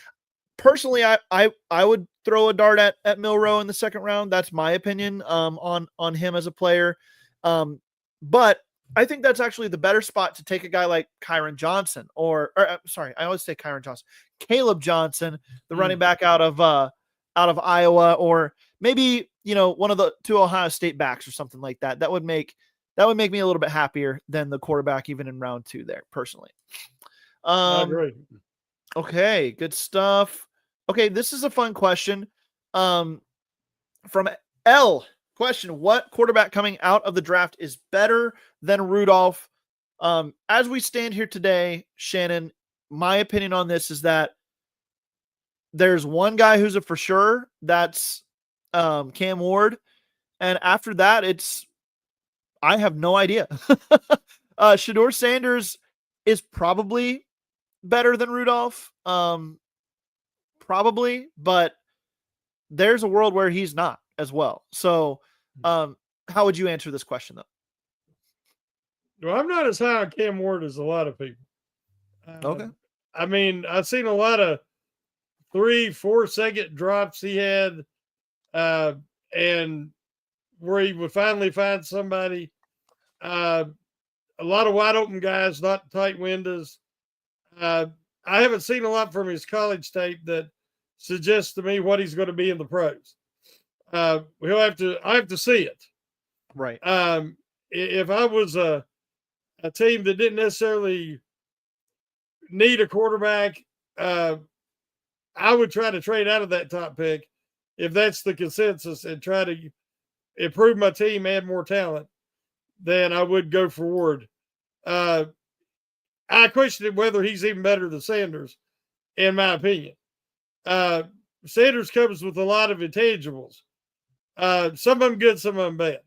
Personally, I would throw a dart at Milrow in the second round. That's my opinion on him as a player. But I think that's actually the better spot to take a guy like Kyron Johnson or sorry, I always say Kyron Johnson, Caleb Johnson, the running back out of Iowa, or maybe, one of the 2 Ohio State backs or something like that. That would make me a little bit happier than the quarterback even in round 2 there, personally. I agree. Okay, good stuff. Okay, this is a fun question. From L. Question: what quarterback coming out of the draft is better than Rudolph? As we stand here today, Shannon, my opinion on this is that there's one guy who's a for sure. That's Cam Ward. And after that, I have no idea. Shedeur Sanders is probably better than Rudolph. Probably, but there's a world where he's not as well. So, how would you answer this question, though? Well, I'm not as high on Cam Ward as a lot of people. Okay. I mean, I've seen a lot of 3-4 second drops he had, and where he would finally find somebody. A lot of wide open guys, not tight windows. I haven't seen a lot from his college tape that suggests to me what he's going to be in the pros. I have to see it. Right. If I was a team that didn't necessarily need a quarterback, I would try to trade out of that top pick if that's the consensus and try to improve my team, add more talent. Then I would go for Ward. I questioned whether he's even better than Sanders, in my opinion. Sanders comes with a lot of intangibles. Some of them good, some of them bad.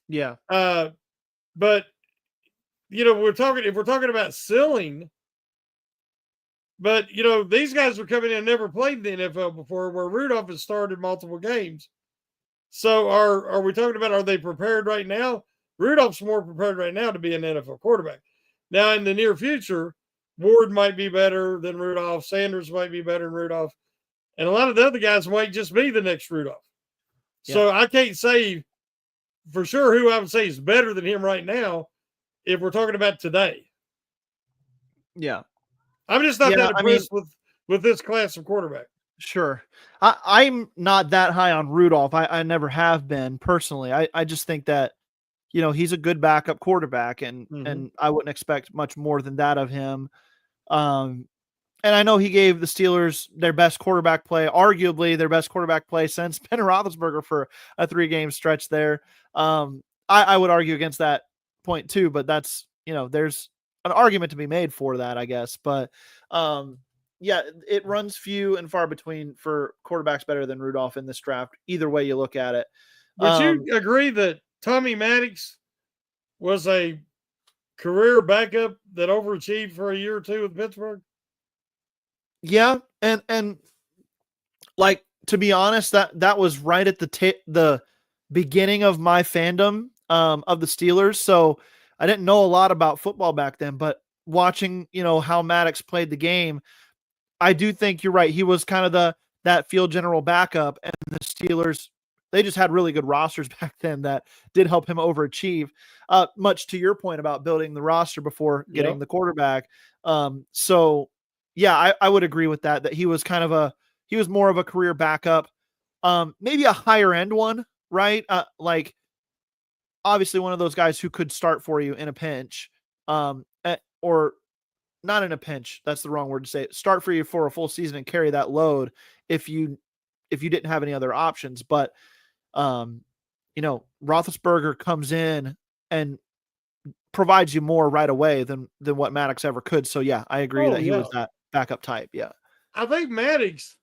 Yeah. But if we're talking about ceiling, but these guys are coming in and never played in the NFL before, where Rudolph has started multiple games. So are we talking about, are they prepared right now? Rudolph's more prepared right now to be an NFL quarterback. Now, in the near future, Ward might be better than Rudolph. Sanders might be better than Rudolph. And a lot of the other guys might just be the next Rudolph. Yeah. So I can't say for sure who I would say is better than him right now if we're talking about today. Yeah. I'm just not that impressed with this class of quarterback. Sure. I'm not that high on Rudolph. I never have been personally. I just think that, he's a good backup quarterback, and I wouldn't expect much more than that of him. And I know he gave the Steelers their best quarterback play, arguably their best quarterback play since Ben Roethlisberger for a 3-game stretch there. I would argue against that point too, but that's, there's an argument to be made for that, I guess. But yeah, it runs few and far between for quarterbacks better than Rudolph in this draft. Either way you look at it. Would you agree that Tommy Maddox was a career backup that overachieved for a year or two with Pittsburgh? Yeah, and like, to be honest, that was right at the beginning of my fandom of the Steelers. So I didn't know a lot about football back then, but watching, how Maddox played the game, I do think you're right. He was kind of that field general backup, and the Steelers, they just had really good rosters back then that did help him overachieve. Much to your point about building the roster before getting the quarterback. So yeah, I would agree with that he was he was more of a career backup, maybe a higher end one, right? Like, obviously one of those guys who could start for you in a pinch, or not in a pinch. That's the wrong word to say. Start for you for a full season and carry that load if you didn't have any other options. But, Roethlisberger comes in and provides you more right away than what Maddox ever could. So yeah, I agree that he was that backup type. Yeah. I think Maddox,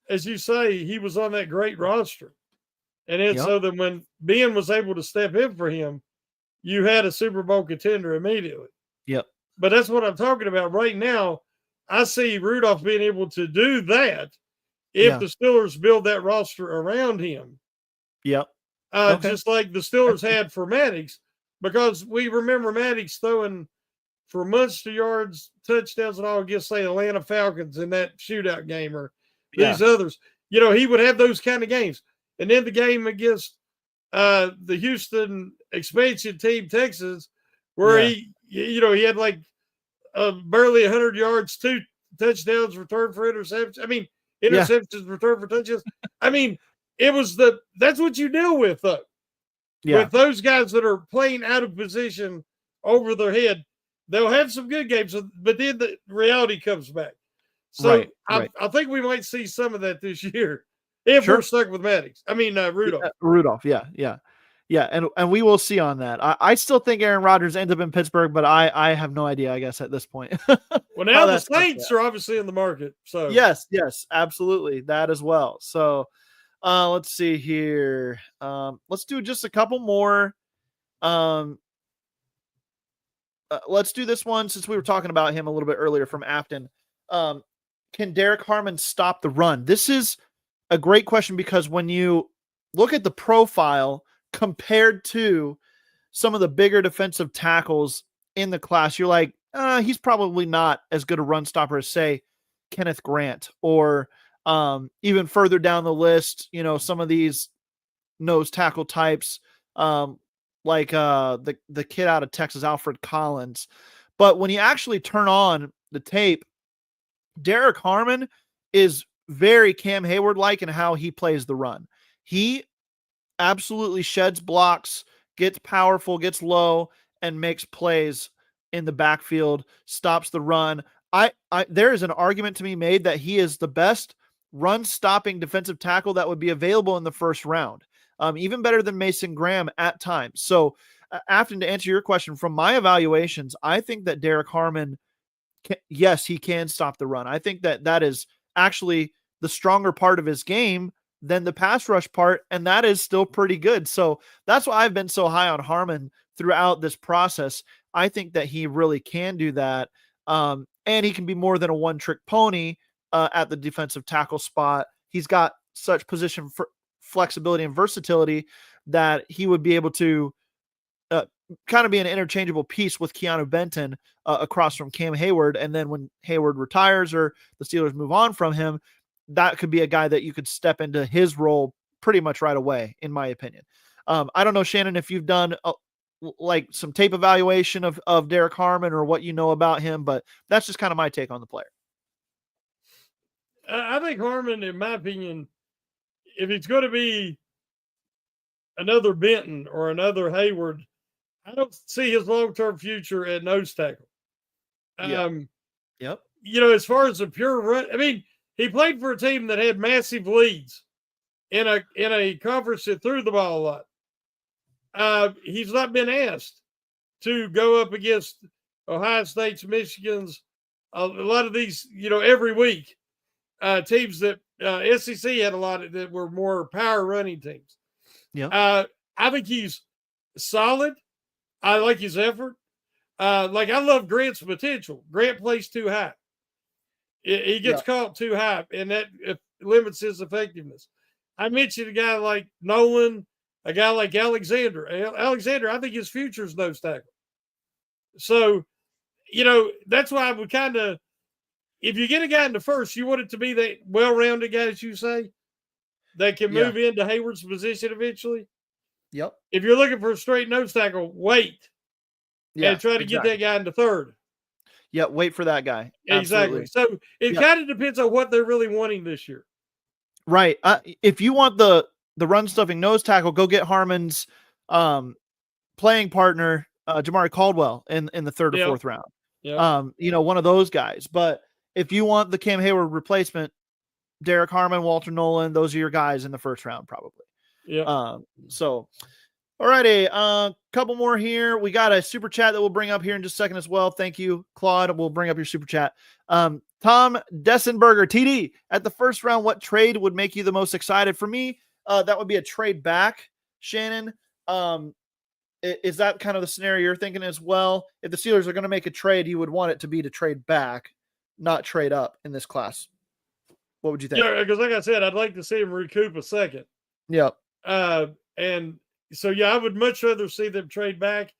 as you say, he was on that great roster. And it's so that when Ben was able to step in for him, you had a Super Bowl contender immediately. Yep. But that's what I'm talking about right now. I see Rudolph being able to do that if the Steelers build that roster around him. Yep. Just like the Steelers had for Maddox, because we remember Maddox throwing for monster yards, touchdowns, and all against, say, Atlanta Falcons in that shootout game or these others. He would have those kind of games. And then the game against the Houston expansion team, Texas, where he had like barely 100 yards, 2 touchdowns, returned for interceptions. I mean, interceptions, returned for touchdowns. I mean, that's what you deal with, though. Yeah. With those guys that are playing out of position over their head, they'll have some good games, but then the reality comes back. So I think we might see some of that this year if we're stuck with Maddox. I mean, Rudolph. Rudolph, yeah. And we will see on that. I still think Aaron Rodgers ends up in Pittsburgh, but I have no idea, I guess, at this point. Well, now the Saints are obviously in the market. So yes, absolutely. That as well. So let's see here. Let's do just a couple more. Let's do this one since we were talking about him a little bit earlier from Afton. Can Derek Harmon stop the run? This is a great question because when you look at the profile compared to some of the bigger defensive tackles in the class, you're like, he's probably not as good a run stopper as, say, Kenneth Grant, or even further down the list, some of these nose tackle types, like the kid out of Texas, Alfred Collins. But when you actually turn on the tape, Derek Harmon is very Cam Hayward-like in how he plays the run. He absolutely sheds blocks, gets powerful, gets low, and makes plays in the backfield, stops the run. There is an argument to be made that he is the best run-stopping defensive tackle that would be available in the first round, even better than Mason Graham at times. So, Afton, to answer your question, from my evaluations, I think that Derek Harmon, yes, he can stop the run. I think that is actually the stronger part of his game than the pass rush part, and that is still pretty good. So that's why I've been so high on Harmon throughout this process. I think that he really can do that, and he can be more than a one-trick pony at the defensive tackle spot. He's got such position flexibility and versatility that he would be able to kind of be an interchangeable piece with Keanu Benton across from Cam Hayward. And then when Hayward retires or the Steelers move on from him, that could be a guy that you could step into his role pretty much right away, in my opinion. I don't know, Shannon, if you've done like some tape evaluation of Derek Harmon or what you know about him, but that's just kind of my take on the player. I think Harmon, in my opinion, if it's going to be another Benton or another Hayward, I don't see his long-term future at nose tackle. Yep. As far as a pure run, I mean, he played for a team that had massive leads in a conference that threw the ball a lot. He's not been asked to go up against Ohio State's, Michigan's, a lot of these, every week, teams that SEC had a lot of that were more power running teams. Yeah. I think he's solid. I like his effort. I love Grant's potential. Grant plays too high. He gets caught too high, and that limits his effectiveness. I mentioned a guy like Nolan, a guy like Alexander. Alexander, I think his future is nose tackle. So, that's why I would kind of, if you get a guy in the first, you want it to be that well-rounded guy, as you say, that can move into Hayward's position eventually. Yep. If you're looking for a straight nose tackle, wait. And try to get that guy in the third. Yeah, wait for that guy. Exactly. Absolutely. So it kind of depends on what they're really wanting this year. Right. If you want the run stuffing nose tackle, go get Harmon's playing partner, Jamari Caldwell in the third or fourth round. Yeah. One of those guys. But if you want the Cam Hayward replacement, Derek Harmon, Walter Nolan, those are your guys in the first round, probably. Yeah. So, all righty. Couple more here. We got a super chat that we'll bring up here in just a second as well. Thank you, Claude. We'll bring up your super chat. Tom Dessenberger, TD, at the first round, what trade would make you the most excited? For me, that would be a trade back, Shannon. Is that kind of the scenario you're thinking as well? If the Steelers are going to make a trade, you would want it to be to trade back, not trade up in this class. What would you think? Yeah, because like I said, I'd like to see him recoup a second. Yep. And so, I would much rather see them trade back.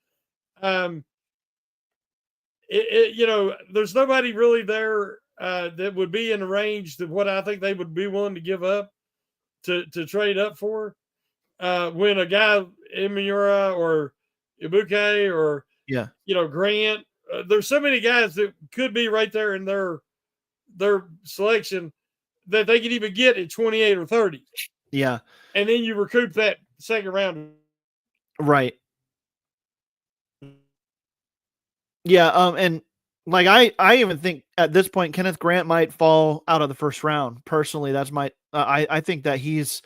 There's nobody really there that would be in the range of what I think they would be willing to give up to trade up for. When a guy, Imura or Ibuke or, Grant, there's so many guys that could be right there in their selection that they could even get at 28 or 30. Yeah. And then you recoup that second round. Right. Yeah. And like, I even think at this point, Kenneth Grant might fall out of the first round. Personally, that's I think that his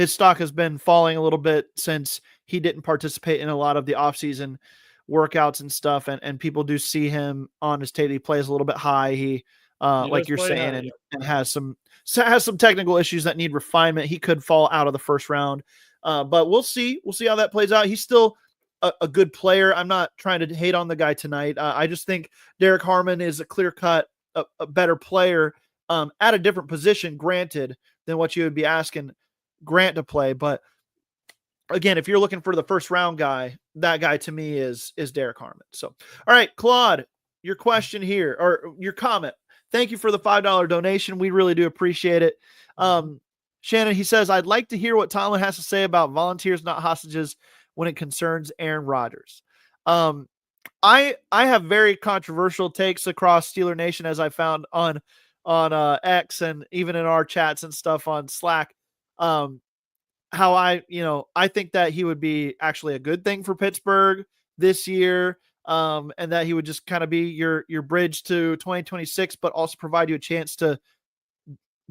stock has been falling a little bit since he didn't participate in a lot of the offseason workouts and stuff. And people do see him on his tape. He plays a little bit high. He like you're saying, and has some technical issues that need refinement. He could fall out of the first round. But we'll see. We'll see how that plays out. He's still a good player. I'm not trying to hate on the guy tonight. I just think Derek Harmon is a clear-cut, a better player at a different position, granted, than what you would be asking Grant to play. But again, if you're looking for the first-round guy, that guy to me is Derek Harmon. So, all right, Claude, your question here, or your comment. Thank you for the $5 donation. We really do appreciate it. Shannon, he says, I'd like to hear what Tomlin has to say about volunteers, not hostages, when it concerns Aaron Rodgers. I have very controversial takes across Steeler Nation, as I found on X and even in our chats and stuff on Slack. How I think that he would be actually a good thing for Pittsburgh this year. And that he would just kind of be your bridge to 2026, but also provide you a chance to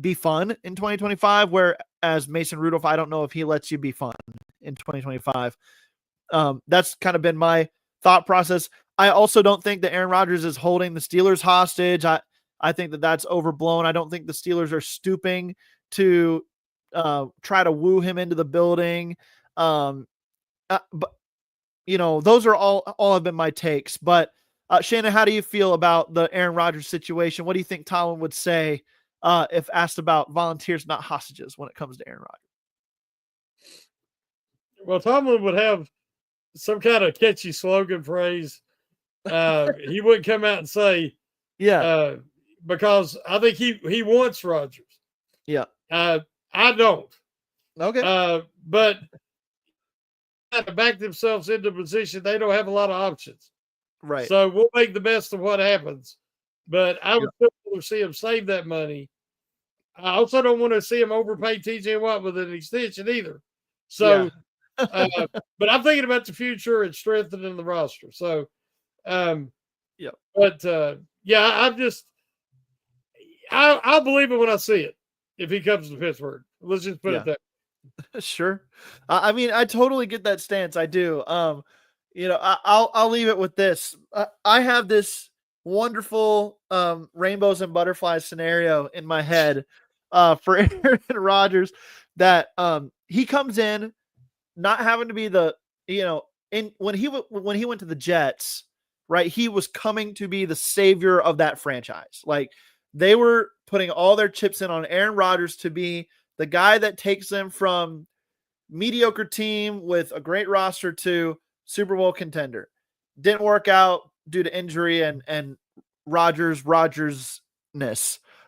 be fun in 2025. Whereas Mason Rudolph, I don't know if he lets you be fun in 2025. That's kind of been my thought process. I also don't think that Aaron Rodgers is holding the Steelers hostage. I think that that's overblown. I don't think the Steelers are stooping to try to woo him into the building. But those are all have been my takes. But Shannon, how do you feel about the Aaron Rodgers situation? What do you think Tomlin would say if asked about volunteers, not hostages, when it comes to Aaron Rodgers? Well, Tomlin would have some kind of catchy slogan phrase. He wouldn't come out and say, because I think he wants Rodgers. Yeah. I don't. Okay. But to back themselves into a position, they don't have a lot of options. Right. So we'll make the best of what happens. But I would still want to see him save that money. I also don't want to see him overpay TJ Watt with an extension either. So, but I'm thinking about the future and strengthening the roster. So, I'm just, I'll believe it when I see it if he comes to Pittsburgh. Let's just put it that way. Sure. I mean, I totally get that stance. I do. I'll leave it with this. I have this wonderful rainbows and butterflies scenario in my head for Aaron Rodgers that he comes in not having to be the, when he went to the Jets, right? He was coming to be the savior of that franchise. Like, they were putting all their chips in on Aaron Rodgers to be the guy that takes them from mediocre team with a great roster to Super Bowl contender. Didn't work out due to injury and Rodgersness.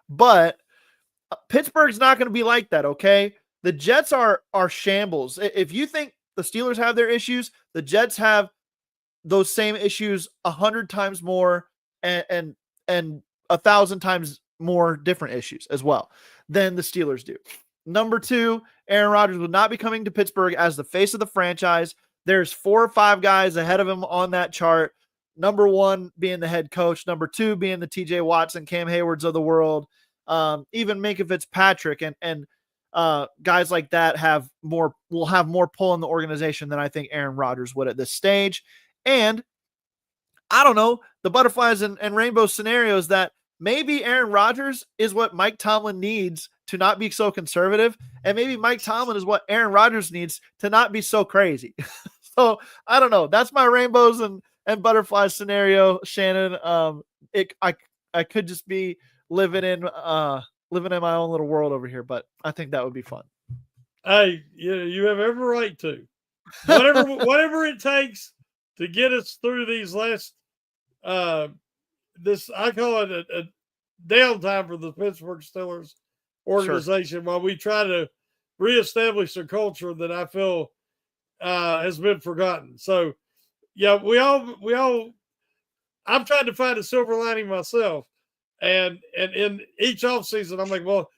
But Pittsburgh's not going to be like that, okay? The Jets are shambles. If you think the Steelers have their issues, the Jets have those same issues 100 times more and 1,000 times more different issues as well than the Steelers do. Number two, Aaron Rodgers would not be coming to Pittsburgh as the face of the franchise. There's 4 or 5 guys ahead of him on that chart. Number one being the head coach. Number two being the TJ Watson, Cam Haywards of the world. Even Minka Fitzpatrick and guys like that will have more pull in the organization than I think Aaron Rodgers would at this stage. And I don't know, the butterflies and rainbow scenarios that maybe Aaron Rodgers is what Mike Tomlin needs to not be so conservative. And maybe Mike Tomlin is what Aaron Rodgers needs to not be so crazy. So I don't know. That's my rainbows and butterflies scenario, Shannon. I could just be living in my own little world over here, but I think that would be fun. Hey, you have every right to. Whatever it takes to get us through these last this, I call it a downtime for the Pittsburgh Steelers organization, while we try to reestablish a culture that I feel has been forgotten. So yeah, we all I'm trying to find a silver lining myself. And in each offseason, I'm like, well,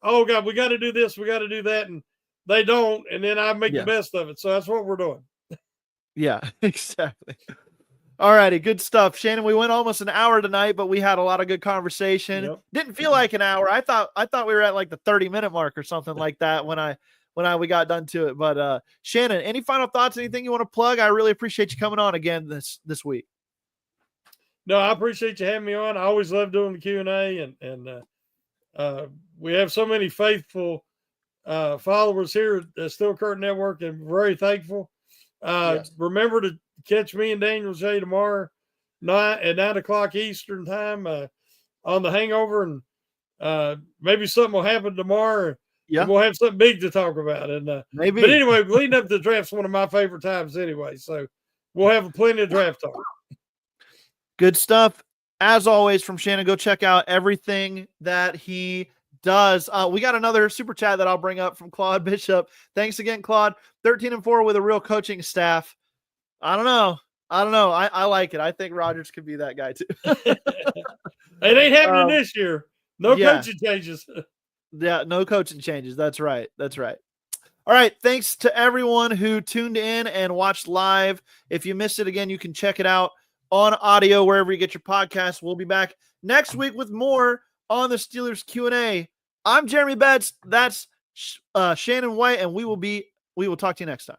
oh God, we got to do this, we got to do that. And they don't. And then I make the best of it. So that's what we're doing. Yeah, exactly. All righty, good stuff, Shannon. We went almost an hour tonight, but we had a lot of good conversation. Yep. Didn't feel like an hour. I thought we were at like the 30-minute mark or something like that when we got done to it. But Shannon, any final thoughts? Anything you want to plug? I really appreciate you coming on again this week. No, I appreciate you having me on. I always love doing the Q&A, and we have so many faithful followers here at the Steel Curtain Network, and very thankful. Yes. Remember to catch me and Daniel J tomorrow at 9 o'clock Eastern time on The Hangover, and maybe something will happen tomorrow. Yeah, we'll have something big to talk about, and maybe. But anyway, leading up to the draft's one of my favorite times anyway, so we'll have plenty of draft talk. Good stuff. As always, from Shannon, go check out everything that he does. We got another super chat that I'll bring up from Claude Bishop. Thanks again, Claude. 13-4 with a real coaching staff. I don't know. I like it. I think Rodgers could be that guy too. It ain't happening this year. No coaching changes. Yeah, no coaching changes. That's right. All right. Thanks to everyone who tuned in and watched live. If you missed it again, you can check it out on audio wherever you get your podcasts. We'll be back next week with more on the Steelers Q&A. I'm Jeremy Betts. That's Shannon White, and we will talk to you next time.